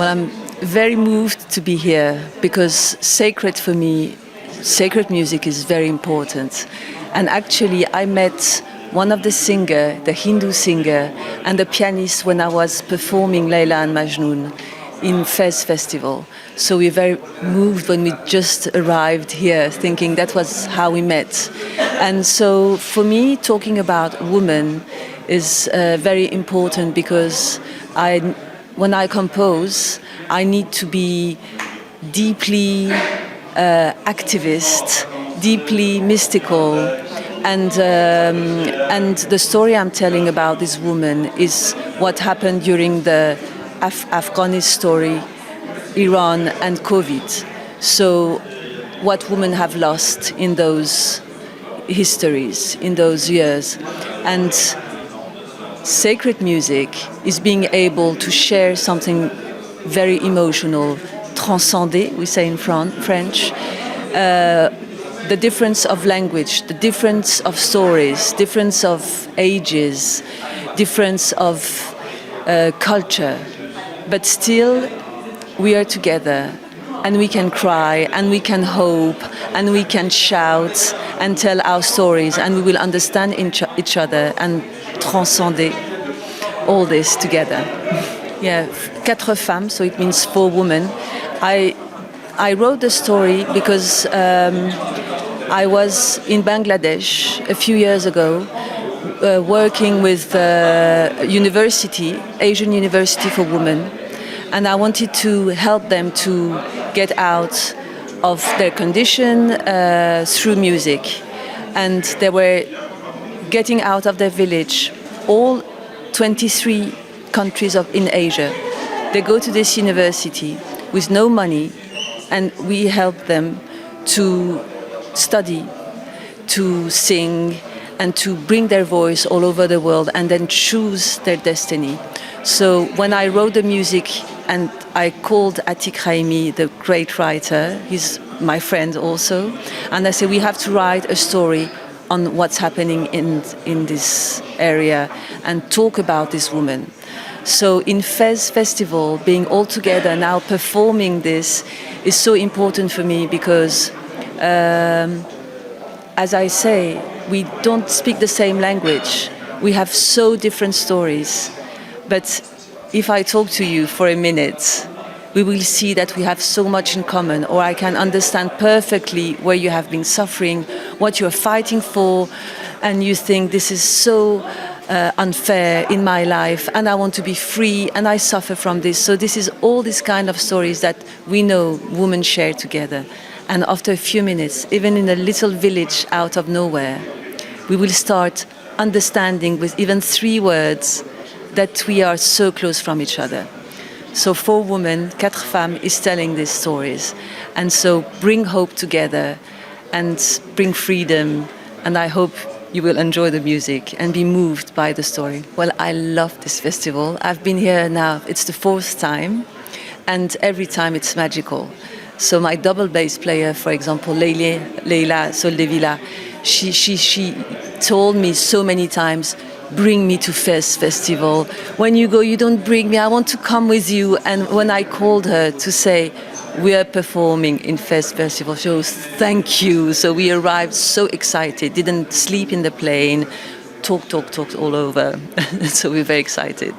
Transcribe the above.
Well, I'm very moved to be here because sacred for me, sacred music is very important. And actually, I met one of the singer, the Hindu singer, and the pianist when I was performing Layla and Majnun in Fez Festival. So we're very moved when we just arrived here, thinking that was how we met. And so for me, talking about women is very important because when I compose, I need to be deeply activist, deeply mystical, and the story I'm telling about this woman is what happened during the Afghanistan story, Iran and COVID. So what women have lost in those histories, in those years. And sacred music is being able to share something very emotional, transcender, we say in French, the difference of language, the difference of stories, difference of ages, difference of culture. But still, we are together and we can cry and we can hope and we can shout and tell our stories and we will understand each other and transcender all this together. Yeah, quatre femmes, so it means 4 women. I wrote the story because I was in Bangladesh a few years ago working with university, Asian University for Women, and I wanted to help them to get out of their condition through music. And they were getting out of their village, all 23 countries in Asia. They go to this university with no money, and we help them to study, to sing, and to bring their voice all over the world and then choose their destiny. So when I wrote the music and I called Atiq Rahimi, the great writer, he's my friend also, and I said we have to write a story on what's happening in this area and talk about this woman. So in Fez Festival, being all together now performing this is so important for me because, as I say, we don't speak the same language. We have so different stories. But if I talk to you for a minute, we will see that we have so much in common, or I can understand perfectly where you have been suffering, what you're fighting for, and you think this is so unfair in my life, and I want to be free, and I suffer from this. So this is all these kind of stories that we know women share together. And after a few minutes, even in a little village out of nowhere, we will start understanding with even 3 words that we are so close from each other. So 4 women, quatre femmes, is telling these stories. And so bring hope together and bring freedom. And I hope you will enjoy the music and be moved by the story. Well, I love this festival. I've been here now, it's the 4th time. And every time it's magical. So my double bass player, for example, Layla Soldevilla, she told me so many times, bring me to Fez Festival. When you go, you don't bring me, I want to come with you. And when I called her to say, we are performing in Fez Festival, she goes, thank you. So we arrived so excited, didn't sleep in the plane, talked all over. So we're very excited.